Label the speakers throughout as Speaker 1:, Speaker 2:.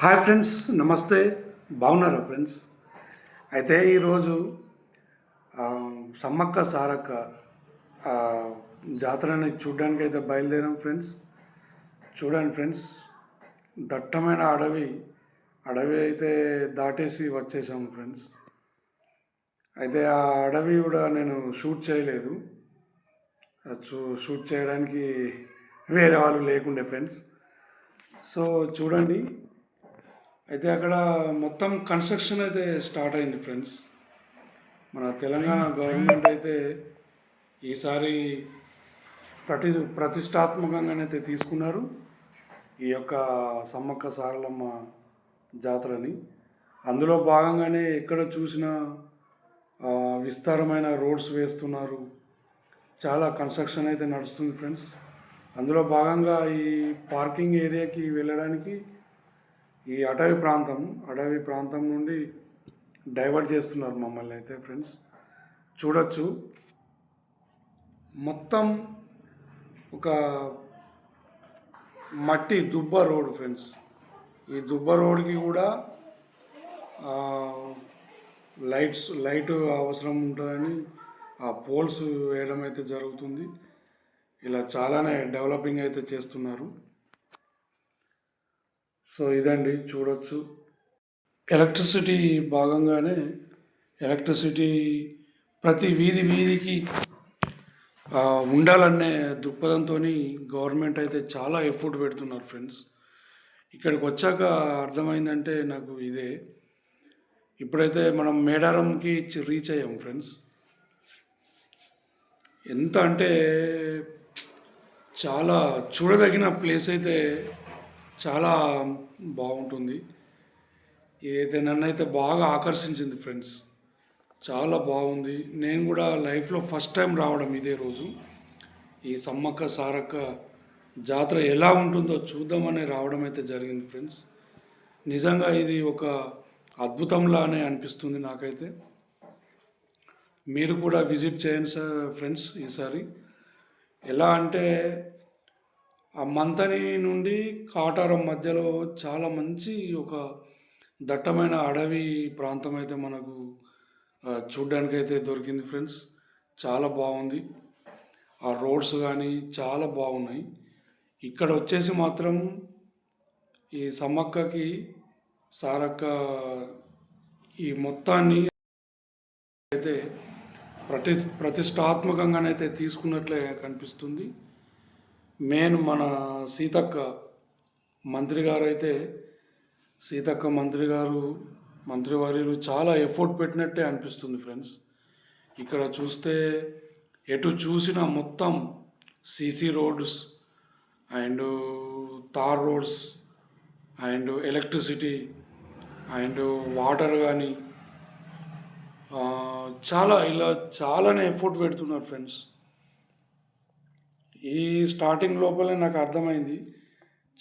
Speaker 1: Hi friends, నమస్తే. బాగున్నారా friends? అయితే ఈరోజు సమ్మక్క సారక్క ఆ, జాతరని చూడడానికి అయితే బయలుదేరాం ఫ్రెండ్స్. చూడండి ఫ్రెండ్స్, దట్టమైన అడవి అడవి అయితే దాటేసి వచ్చేసాం ఫ్రెండ్స్. అయితే ఆ అడవి కూడా నేను షూట్ చేయలేదు. షూట్ చేయడానికి వేరే వాళ్ళు లేకుండే ఫ్రెండ్స్. సో చూడండి, అయితే అక్కడ మొత్తం కన్స్ట్రక్షన్ అయితే స్టార్ట్ అయింది ఫ్రెండ్స్. మన తెలంగాణ గవర్నమెంట్ అయితే ఈసారి ప్రతిష్టాత్మకంగానైతే తీసుకున్నారు ఈ యొక్క సమ్మక్క సారలమ్మ జాతరని. అందులో భాగంగానే ఎక్కడ చూసినా విస్తారమైన రోడ్స్ వేస్తున్నారు. చాలా కన్స్ట్రక్షన్ అయితే నడుస్తుంది ఫ్రెండ్స్. అందులో భాగంగా ఈ పార్కింగ్ ఏరియాకి వెళ్ళడానికి ఈ అడవి ప్రాంతం నుండి డైవర్ట్ చేస్తున్నారు మమ్మల్ని అయితే ఫ్రెండ్స్. చూడొచ్చు, మొత్తం ఒక మట్టి దుబ్బ రోడ్ ఫ్రెండ్స్. ఈ దుబ్బ రోడ్కి కూడా లైట్ అవసరం ఉంటుందని ఆ పోల్స్ వేయడం అయితే జరుగుతుంది. ఇలా చాలానే డెవలపింగ్ అయితే చేస్తున్నారు. సో ఇదండి, చూడొచ్చు. ఎలక్ట్రిసిటీ భాగంగానే ఎలక్ట్రిసిటీ ప్రతి వీధికి ఉండాలనే దృక్పథంతో గవర్నమెంట్ అయితే చాలా ఎఫర్ట్ పెడుతున్నారు ఫ్రెండ్స్. ఇక్కడికి వచ్చాక అర్థమైందంటే నాకు ఇదే. ఇప్పుడైతే మనం మేడారంకి రీచ్ అయ్యాం ఫ్రెండ్స్. ఎంత అంటే చాలా చూడదగిన ప్లేస్ అయితే చాలా బాగుంటుంది. ఇదైతే నన్నైతే బాగా ఆకర్షించింది ఫ్రెండ్స్. చాలా బాగుంది. నేను కూడా లైఫ్లో ఫస్ట్ టైం రావడం ఇదే రోజు. ఈ సమ్మక్క సారక్క జాతర ఎలా ఉంటుందో చూద్దామని రావడం అయితే జరిగింది ఫ్రెండ్స్. నిజంగా ఇది ఒక అద్భుతంలానే అనిపిస్తుంది నాకైతే. మీరు కూడా విజిట్ చేయండి ఫ్రెండ్స్ ఈసారి. ఎలా అంటే ఆ మంతని నుండి కాటారం మధ్యలో చాలా మంచి ఒక దట్టమైన అడవి ప్రాంతం అయితే మనకు చూడ్డానికి అయితే దొరికింది ఫ్రెండ్స్. చాలా బాగుంది. ఆ రోడ్స్ కానీ చాలా బాగున్నాయి. ఇక్కడ వచ్చేసి మాత్రం ఈ సమ్మక్కకి సారక్క ఈ మొత్తాన్ని అయితే ప్రతిష్టాత్మకంగానైతే తీసుకున్నట్లే కనిపిస్తుంది. మెయిన్ మన సీతక్క మంత్రి గారు అయితే మంత్రివర్యులు చాలా ఎఫర్ట్ పెట్టినట్టే అనిపిస్తుంది ఫ్రెండ్స్. ఇక్కడ చూస్తే ఎటు చూసినా మొత్తం CC roads and tar roads and electricity and water కానీ చాలానే ఎఫర్ట్ పెడుతున్నారు ఫ్రెండ్స్. ఈ స్టార్టింగ్ లోపలే నాకు అర్థమైంది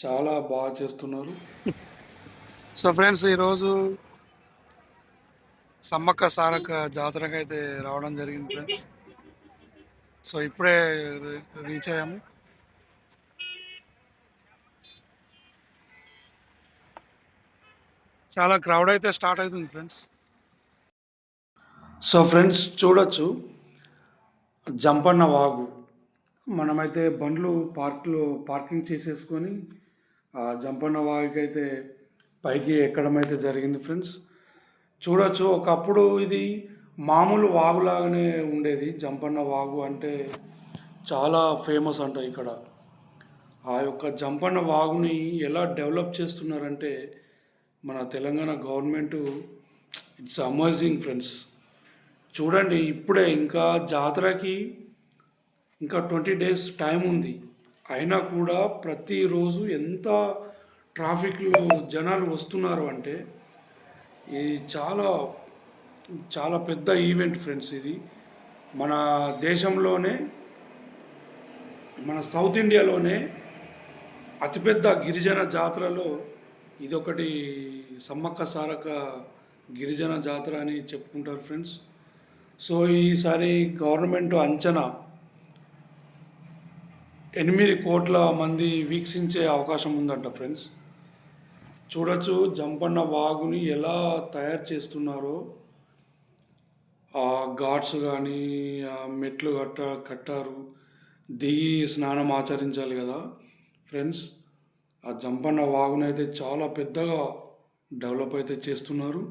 Speaker 1: చాలా బాగా చేస్తున్నారు. సో ఫ్రెండ్స్, ఈరోజు సమ్మక్క సారక్క జాతరకి అయితే రావడం జరిగింది ఫ్రెండ్స్. సో ఇప్పుడే రీచ్ అయ్యాము. చాలా క్రౌడ్ అయితే స్టార్ట్ అవుతుంది ఫ్రెండ్స్. సో ఫ్రెండ్స్, చూడొచ్చు జంపన్న వాగు. మనమైతే బండ్లు పార్కింగ్ చేసేసుకొని ఆ జంపన్న వాగుకి అయితే పైకి ఎక్కడం అయితే జరిగింది ఫ్రెండ్స్. చూడొచ్చు, ఒకప్పుడు ఇది మామూలు వాగులాగానే ఉండేది. జంపన్న వాగు అంటే చాలా ఫేమస్ అంట ఇక్కడ. ఆ యొక్క జంపన్న వాగుని ఎలా డెవలప్ చేస్తున్నారంటే మన Telangana government, it's amazing friends. చూడండి, ఇప్పుడే ఇంకా జాతరకి ఇంకా 20 days టైం ఉంది. అయినా కూడా ప్రతిరోజు ఎంత ట్రాఫిక్లో జనాలు వస్తున్నారు అంటే ఇది చాలా చాలా పెద్ద ఈవెంట్ ఫ్రెండ్స్. ఇది మన దేశంలోనే, మన సౌత్ ఇండియాలోనే అతిపెద్ద గిరిజన జాతరలో ఇదొకటి. సమ్మక్క సారక్క గిరిజన జాతర అని చెప్పుకుంటారు ఫ్రెండ్స్. సో ఈసారి గవర్నమెంట్ అంచనా 8 కోట్ల మంది వీక్షించే అవకాశం ఉందంట ఫ్రెండ్స్. చూడొచ్చు జంపన్న వాగుని ఎలా తయారు చేస్తున్నారో. ఆ ఘాట్స్ కానీ ఆ మెట్లు కట్టారు. దిగి స్నానం ఆచరించాలి కదా ఫ్రెండ్స్. ఆ జంపన్న వాగునైతే చాలా పెద్దగా డెవలప్ అయితే చేస్తున్నారు.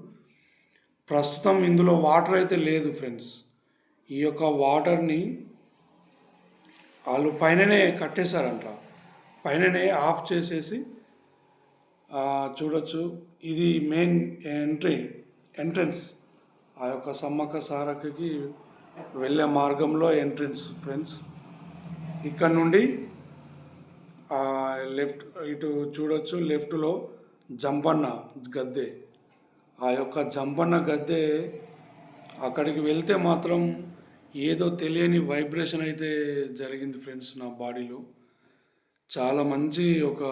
Speaker 1: ప్రస్తుతం ఇందులో వాటర్ అయితే లేదు ఫ్రెండ్స్. ఈ యొక్క వాటర్ని వాళ్ళు పైననే కట్టేశారంట. పైననే ఆఫ్ చేసేసి చూడొచ్చు. ఇది మెయిన్ ఎంట్రన్స్. ఆ యొక్క సమ్మక్క సారక్కకి వెళ్ళే మార్గంలో ఎంట్రన్స్ ఫ్రెండ్స్. ఇక్కడ నుండి లెఫ్ట్ ఇటు చూడొచ్చు. లెఫ్ట్లో జంపన్న గద్దె. ఆ యొక్క జంపన్న గద్దె అక్కడికి వెళ్తే మాత్రం ఏదో తెలియని వైబ్రేషన్ అయితే జరిగింది ఫ్రెండ్స్. నా బాడీలో చాలా మంచి ఒక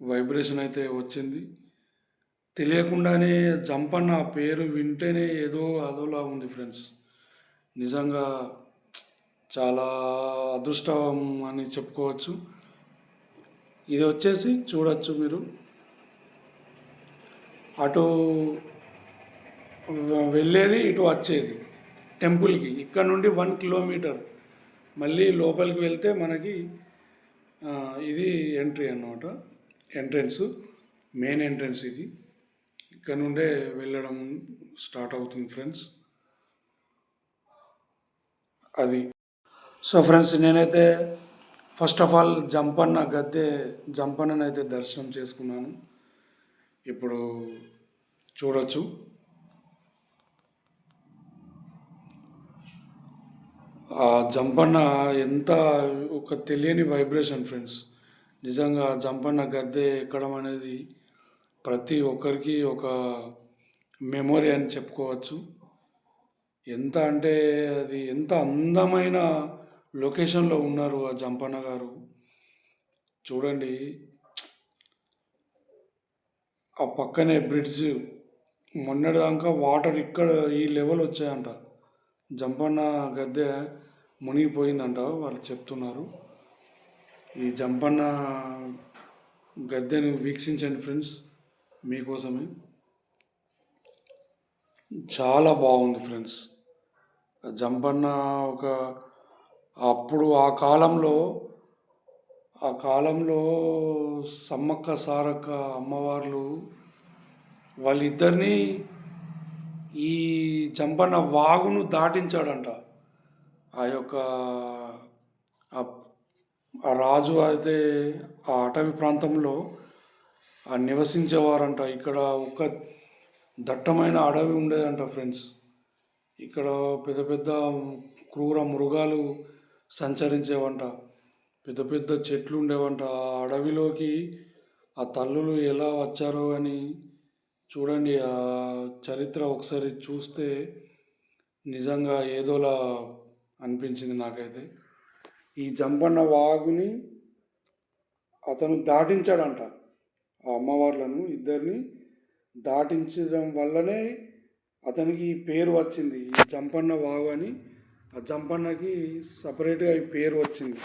Speaker 1: వైబ్రేషన్ అయితే వచ్చింది. తెలియకుండానే జంపన్న పేరు వింటేనే ఏదో అదోలా ఉంది ఫ్రెండ్స్. నిజంగా చాలా అదృష్టం అని చెప్పుకోవచ్చు. ఇది వచ్చేసి చూడొచ్చు మీరు. అటు వెళ్ళేది ఇటు వచ్చేది టెంపుల్కి. ఇక్కడ నుండి 1 కిలోమీటర్ మళ్ళీ లోపలికి వెళ్తే మనకి ఇది ఎంట్రీ అన్నమాట. ఎంట్రన్స్, మెయిన్ ఎంట్రన్స్ ఇది. ఇక్కడ నుండే వెళ్ళడం స్టార్ట్ అవుతుంది ఫ్రెండ్స్. అది. సో ఫ్రెండ్స్, నేనైతే ఫస్ట్ ఆఫ్ ఆల్ జంపన్ననైతే దర్శనం చేసుకున్నాను. ఇప్పుడు చూడొచ్చు. ఆ జంపన్న ఎంత ఒక తెలియని వైబ్రేషన్ ఫ్రెండ్స్. నిజంగా జంపన్న గద్దె ఎక్కడం అనేది ప్రతి ఒక్కరికి ఒక మెమొరీ అని చెప్పుకోవచ్చు. ఎంత అంటే అది ఎంత అందమైన లొకేషన్లో ఉన్నారు ఆ జంపన్న గారు. చూడండి, ఆ పక్కనే బ్రిడ్జ్. మొన్నటిదాకా వాటర్ ఇక్కడ ఈ లెవెల్ వచ్చాయంట. జంపన్న గద్దె మునిగిపోయిందంట వాళ్ళు చెప్తున్నారు. ఈ జంపన్న గద్దెను వీక్షించండి ఫ్రెండ్స్, మీకోసమే. చాలా బాగుంది ఫ్రెండ్స్. జంపన్న ఒక అప్పుడు ఆ కాలంలో సమ్మక్క సారక్క అమ్మవార్లు వాళ్ళిద్దరినీ ఈ జంపన్న వాగును దాటించాడంట. ఆ యొక్క ఆ రాజు అయితే ఆ అటవీ ప్రాంతంలో నివసించేవారంట. ఇక్కడ ఒక దట్టమైన అడవి ఉండేదంట ఫ్రెండ్స్. ఇక్కడ పెద్ద పెద్ద క్రూర మృగాలు సంచరించేవంట. పెద్ద పెద్ద చెట్లు ఉండేవంట. ఆ అడవిలోకి ఆ తల్లులు ఎలా వచ్చారో అని చూడండి. ఆ చరిత్ర ఒకసారి చూస్తే నిజంగా ఏదోలా అనిపించింది నాకైతే. ఈ జంపన్న వాగుని అతను దాటించాడంట. ఆ అమ్మవార్లను ఇద్దరిని దాటించడం వల్లనే అతనికి ఈ పేరు వచ్చింది, ఈ జంపన్న వాగు అని. ఆ జంపన్నకి సపరేట్గా ఈ పేరు వచ్చింది.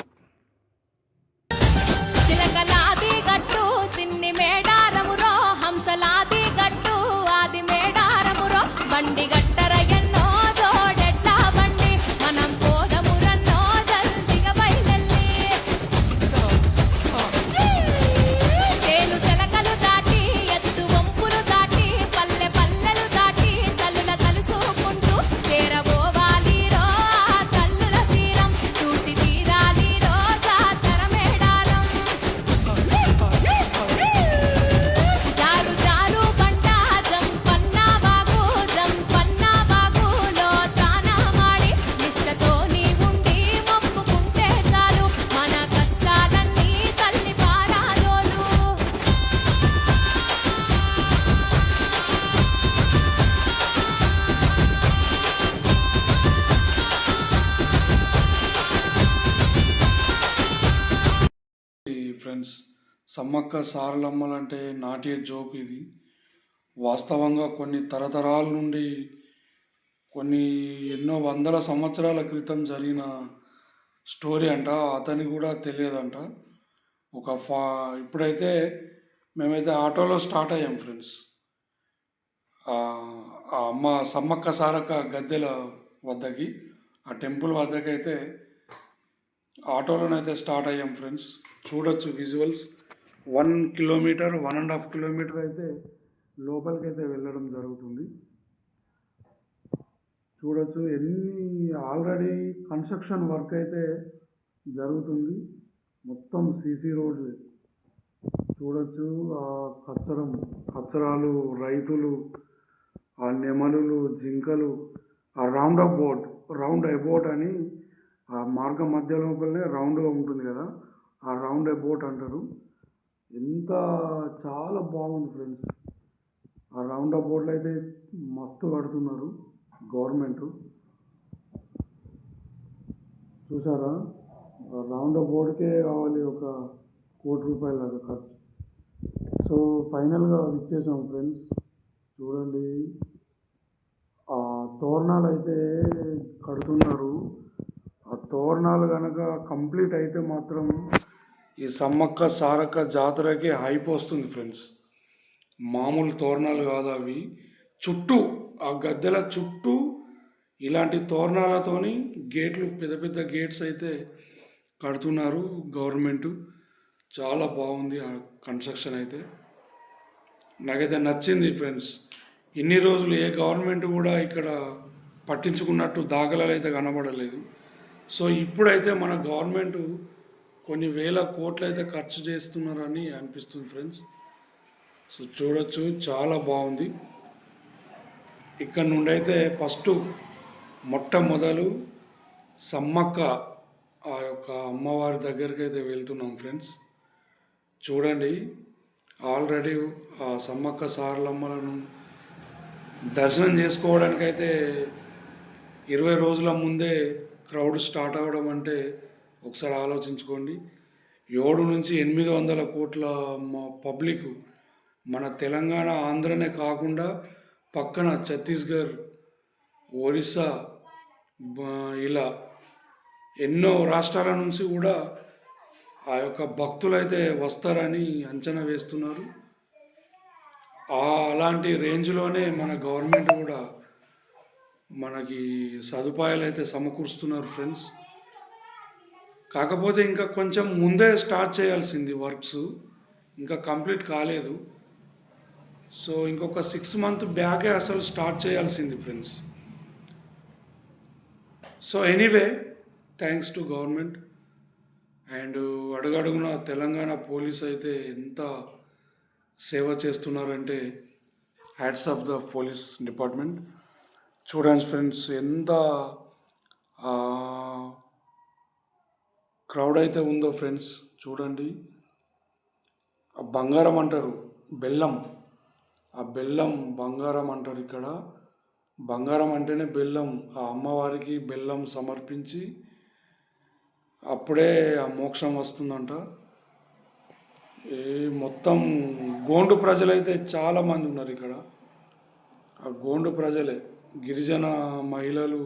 Speaker 2: చిలకలాది గట్టు సిన్ని మేడారమురో, హంసలాది గట్టు ఆది మేడారమురో, బండి గట్టర ఎన్నో జోడెడ్ల బండి, మనం పోదమురన్నో జల్దిగా బయలెల్లి. తేలు శలకలు దాటి ఎత్తు వంపులు దాటి పల్లె పల్లెలు దాటి తల్లుల తలుసుకుంటూ చేరబోవాలిరో ఆ తల్లుల తీరం, చూసి తీరాలిరో జాతర మేడారం. జారు జారు బండ జంపన్న వాగులో తాన మాడి నిష్టతో నీ ఉండి మొక్కుకుంటే చాలు, మన కష్టాలన్నీ తల్లి పారాలోలు.
Speaker 1: ఫ్రెండ్స్, సమ్మక్క సారలమ్మలంటే నాట్య జోక్ ఇది. వాస్తవంగా కొన్ని తరతరాల నుండి ఎన్నో వందల సంవత్సరాల క్రితం జరిగిన స్టోరీ అంట. అతనికి కూడా తెలియదంట. ఇప్పుడైతే మేమైతే ఆటోలో స్టార్ట్ అయ్యాం ఫ్రెండ్స్. ఆ ఆ అమ్మ సమ్మక్క సారక్క గద్దెల వద్దకి, ఆ టెంపుల్ వద్దకి అయితే ఆటోలోనైతే స్టార్ట్ అయ్యాం ఫ్రెండ్స్. చూడొచ్చు విజువల్స్. 1 కిలోమీటర్ 1.5 కిలోమీటర్ అయితే లోపలికి అయితే వెళ్ళడం జరుగుతుంది. చూడొచ్చు ఆల్రెడీ కన్స్ట్రక్షన్ వర్క్ అయితే జరుగుతుంది. మొత్తం సీసీ రోడ్లు చూడొచ్చు. ఆ కచ్చరాలు, రైతులు, ఆ నెమలులు, జింకలు, ఆ రౌండ్ అబౌట్ అని ఆ మార్గం మధ్య లోపలనే రౌండ్గా ఉంటుంది కదా, ఆ రౌండ్ అబౌట్ అంటారు. చాలా బాగుంది ఫ్రెండ్స్. ఆ రౌండ్ అబౌట్లో అయితే మస్తు కడుతున్నారు గవర్నమెంట్. చూసారా, రౌండ్ అబౌట్కే కావాలి ఒక 1 కోటి రూపాయల దాకా ఖర్చు. సో ఫైనల్గా ఇచ్చేసాం ఫ్రెండ్స్. చూడండి, ఆ తోరణాలు అయితే కడుతున్నారు. ఆ తోరణాలు కనుక కంప్లీట్ అయితే మాత్రం ఈ సమ్మక్క సారక్క జాతరకి హైప్ వస్తుంది ఫ్రెండ్స్. మామూలు తోరణాలు కాదు అవి. చుట్టూ ఆ గద్దెల చుట్టూ ఇలాంటి తోరణాలతోని గేట్లు, పెద్ద పెద్ద గేట్స్ అయితే కడుతున్నారు గవర్నమెంట్. చాలా బాగుంది ఆ కన్స్ట్రక్షన్ అయితే. నాకైతే నచ్చింది ఫ్రెండ్స్. ఇన్ని రోజులు ఏ గవర్నమెంట్ కూడా ఇక్కడ పట్టించుకున్నట్టు దాఖలాలు అయితే కనబడలేదు. సో ఇప్పుడైతే మన గవర్నమెంట్ కొన్ని వేల కోట్లు అయితే ఖర్చు చేస్తున్నారని అనిపిస్తుంది ఫ్రెండ్స్. సో చూడొచ్చు, చాలా బాగుంది. ఇక్కడ నుండి అయితే ఫస్ట్ మొట్టమొదలు సమ్మక్క ఆ యొక్క అమ్మవారి దగ్గరికి అయితే వెళ్తున్నాం ఫ్రెండ్స్. చూడండి, ఆల్రెడీ ఆ సమ్మక్క సారలమ్మలను దర్శనం చేసుకోవడానికైతే 20 రోజుల ముందే క్రౌడ్ స్టార్ట్ అవ్వడం అంటే ఒకసారి ఆలోచించుకోండి. 7 నుంచి 800 కోట్ల పబ్లిక్ మన తెలంగాణ, ఆంధ్రనే కాకుండా పక్కన ఛత్తీస్గఢ్, ఒరిస్సా, ఇలా ఎన్నో రాష్ట్రాల నుంచి కూడా ఆ యొక్క భక్తులైతే వస్తారని అంచనా వేస్తున్నారు. అలాంటి రేంజ్లోనే మన గవర్నమెంట్ కూడా మనకి సదుపాయాలు అయితే సమకూరుస్తున్నారు ఫ్రెండ్స్. కాకపోతే ఇంకా కొంచెం ముందే స్టార్ట్ చేయాల్సింది వర్క్స్, ఇంకా కంప్లీట్ కాలేదు. సో ఇంకొక 6 months బ్యాకే అసలు స్టార్ట్ చేయాల్సింది friends. So anyway, thanks to government. And అడుగడుగున తెలంగాణ పోలీస్ అయితే ఎంత సేవ చేస్తున్నారంటే hats off the police department. చూడండి ఫ్రెండ్స్, ఎంత క్రౌడ్ అయితే ఉందో ఫ్రెండ్స్. చూడండి, ఆ బంగారం అంటారు, బెల్లం. ఆ బెల్లం బంగారం అంటారు ఇక్కడ. బంగారం అంటేనే బెల్లం. ఆ అమ్మవారికి బెల్లం సమర్పించి అప్పుడే ఆ మోక్షం వస్తుందంట. మొత్తం గోండు ప్రజలైతే చాలామంది ఉన్నారు ఇక్కడ. ఆ గోండు ప్రజలే, గిరిజన మహిళలు.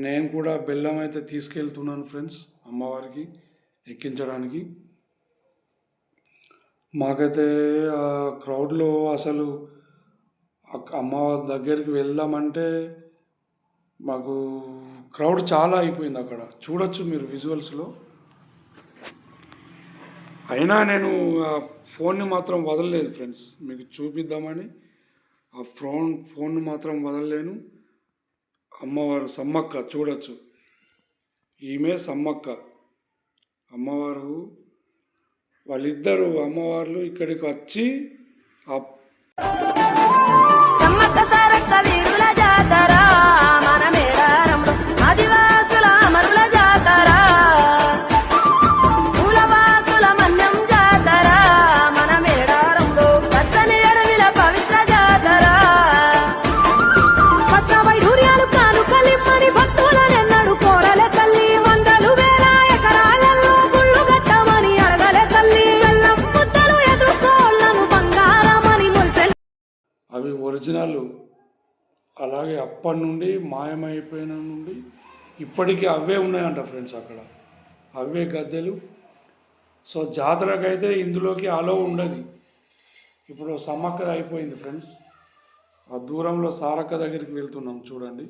Speaker 1: నేను కూడా బెల్లం అయితే తీసుకెళ్తున్నాను ఫ్రెండ్స్ అమ్మవారికి ఎక్కించడానికి. మాకైతే ఆ క్రౌడ్లో అసలు అమ్మవారి దగ్గరికి వెళ్దామంటే మాకు క్రౌడ్ చాలా అయిపోయింది అక్కడ. చూడొచ్చు మీరు విజువల్స్లో. అయినా నేను ఆ ఫోన్ని మాత్రం వదలలేదు ఫ్రెండ్స్, మీకు చూపిద్దామని ఆ ఫోన్ మాత్రం వదలలేను. అమ్మవారు సమ్మక్క చూడొచ్చు, ఈమె సమ్మక్క అమ్మవారు. వాళ్ళిద్దరు అమ్మవార్లు ఇక్కడికి వచ్చి
Speaker 3: సమ్మక్క సారక్క వీరుల జాతర మన మేడారంలో, ఆదివాసుల అమరుల జాతర, కులవాసుల మన్యం జాతర మన మేడారంలో, పచ్చని అడవిల పవిత్ర జాతర.
Speaker 2: పచ్చ వైఢూర్యాలు కాలు కలిమ్మని భక్తులనెన్నడు కోరలే తల్లి. 100,000 ఎకరాలలో గుళ్ళు కట్టమని అడగలే తల్లి. బెల్లం ముద్దలు ఎదుర్కోళ్ళను బంగారమని మురిసె.
Speaker 1: అవి ఒరిజినల్. అలాగే అప్పటి నుండి మాయమైపోయిన నుండి ఇప్పటికీ అవే ఉన్నాయంట ఫ్రెండ్స్. అక్కడ అవే గద్దెలు. సో జాతరకైతే ఇందులోకి అలో ఉండదు. ఇప్పుడు సమ్మక్కది అయిపోయింది ఫ్రెండ్స్. ఆ దూరంలో సారక్క దగ్గరికి వెళ్తున్నాం చూడండి,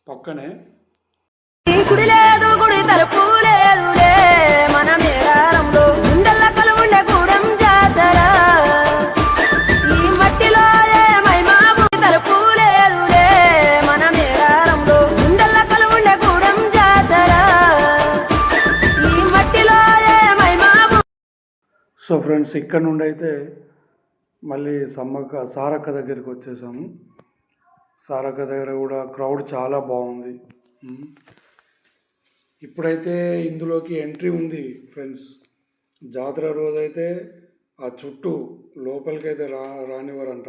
Speaker 1: పక్కనే.
Speaker 3: గుడి లేదు గుడి తలుపు లేదులే మన మేడారంలో గుండెల్ల కలుగుండే గూడెం జాతర ఈ మట్టిలో ఏ మైమా గుడి తలుపు లేదులే మన మేడారంలో గుండెల్ల కలుగుండే గూడెం జాతర ఈ మట్టిలో ఏ మైమా
Speaker 1: సో ఫ్రెండ్స్, ఇక్కడ నుండి అయితే మళ్ళీ సారక్క దగ్గరికి వచ్చేసాము. సారక్క దగ్గర కూడా క్రౌడ్ చాలా బాగుంది. ఇప్పుడైతే ఇందులోకి ఎంట్రీ ఉంది ఫ్రెండ్స్. జాతర రోజైతే ఆ చుట్టూ లోపలికైతే రానివ్వరంట.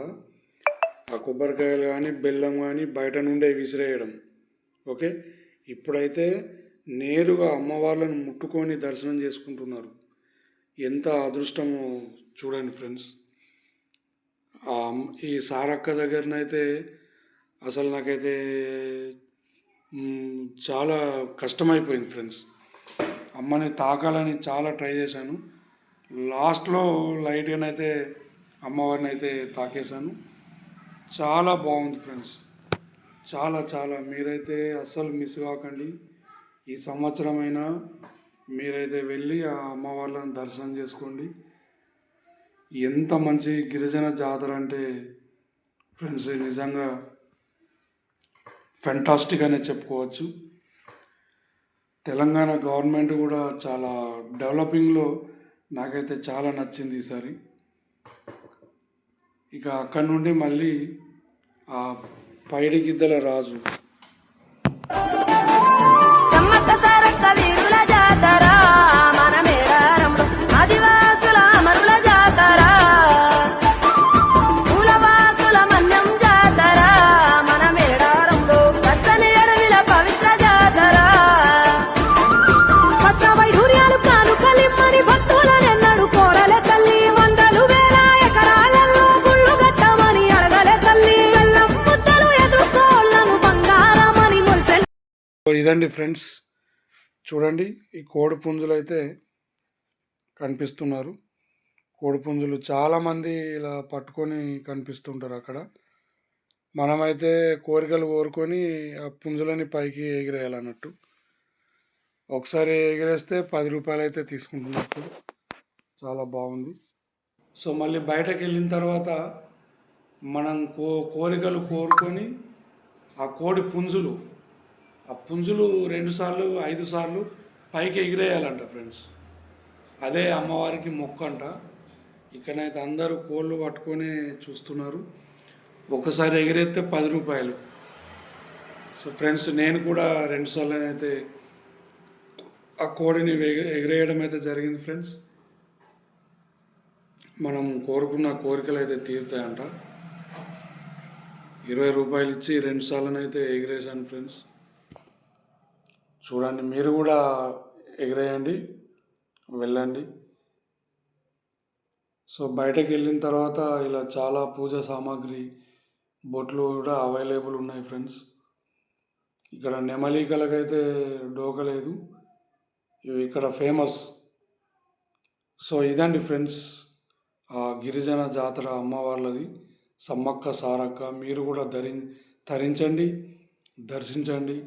Speaker 1: ఆ కొబ్బరికాయలు కానీ బెల్లం కానీ బయట నుండే విసిరేయడం. ఓకే, ఇప్పుడైతే నేరుగా అమ్మవార్లను ముట్టుకొని దర్శనం చేసుకుంటున్నారు. ఎంత అదృష్టమో చూడండి ఫ్రెండ్స్. ఈ సారక్క దగ్గరనైతే అసలు నాకైతే చాలా కష్టమైపోయింది ఫ్రెండ్స్. అమ్మని తాకాలని చాలా ట్రై చేశాను. లాస్ట్లో లైట్గానైతే అమ్మవారిని అయితే తాకేశాను. చాలా బాగుంది ఫ్రెండ్స్, చాలా చాలా. మీరైతే అస్సలు మిస్ కాకండి. ఈ సంవత్సరమైనా మీరైతే వెళ్ళి ఆ అమ్మవార్లను దర్శనం చేసుకోండి. ఎంత మంచి గిరిజన జాతర అంటే ఫ్రెండ్స్, నిజంగా ఫెంటాస్టిక్ అనే చెప్పుకోవచ్చు. తెలంగాణ గవర్నమెంట్ కూడా చాలా డెవలపింగ్లో నాకైతే చాలా నచ్చింది ఈసారి. ఇక అక్కడి నుండి మళ్ళీ ఆ పైడిగిద్దల రాజు
Speaker 3: సమ్మక్క సారక్క వీరుల జాతర మన మేడారంలో ఆదివాసుల అమరుల జాతర పూలవాసుల మన్యం జాతర మన మేడారంలో పచ్చని అడవిల పవిత్ర జాతర
Speaker 2: పచ్చ వైఢూర్యాలు కాను కలిమ్మని భక్తులనెన్నడు కోరలే తల్లి వందలు వేల ఎకరాలలో గుళ్ళు కట్టమని అడగలే తల్లి బెల్లం ముద్దలు ఎదుర్కోళ్ళను బంగారమని మురిసె.
Speaker 1: ఇదండి ఫ్రెండ్స్, చూడండి. ఈ కోడి పుంజులు అయితే కనిపిస్తున్నారు. కోడి పుంజులు చాలామంది ఇలా పట్టుకొని కనిపిస్తుంటారు అక్కడ. మనమైతే కోరికలు కోరుకొని ఆ పుంజులని పైకి ఎగిరేయాలన్నట్టు. ఒకసారి ఎగిరేస్తే 10 రూపాయలు అయితే తీసుకుంటున్నట్టు. చాలా బాగుంది. సో మళ్ళీ బయటకు వెళ్ళిన తర్వాత మనం కోరికలు కోరుకొని ఆ కోడి పుంజులు 2 సార్లు 5 సార్లు పైకి ఎగిరేయాలంట ఫ్రెండ్స్. అదే అమ్మవారికి మొక్కు అంట. ఇక్కడైతే అందరూ కోళ్ళు పట్టుకొని చూస్తున్నారు. ఒకసారి ఎగిరేస్తే 10 రూపాయలు. సో ఫ్రెండ్స్, నేను కూడా 2 సార్లు అయితే ఆ కోడిని ఎగిరేయడం అయితే జరిగింది ఫ్రెండ్స్. మనం కోరుకున్న కోరికలు అయితే తీరుతాయంట. 20 రూపాయలు ఇచ్చి 2 సార్లనైతే ఎగిరేసాను ఫ్రెండ్స్. చూడండి, మీరు కూడా ఎగిరేయండి, వెళ్ళండి. సో బయటకు వెళ్ళిన తర్వాత ఇలా చాలా పూజ సామాగ్రి, బొట్లు కూడా అవైలబుల్ ఉన్నాయి ఫ్రెండ్స్. ఇక్కడ నెమలికలకైతే డోకలేదు, ఇవి ఇక్కడ ఫేమస్. సో ఇదండి ఫ్రెండ్స్, ఆ గిరిజన జాతర అమ్మవార్లది, సమ్మక్క సారక్క. మీరు కూడా తరించండి, దర్శించండి.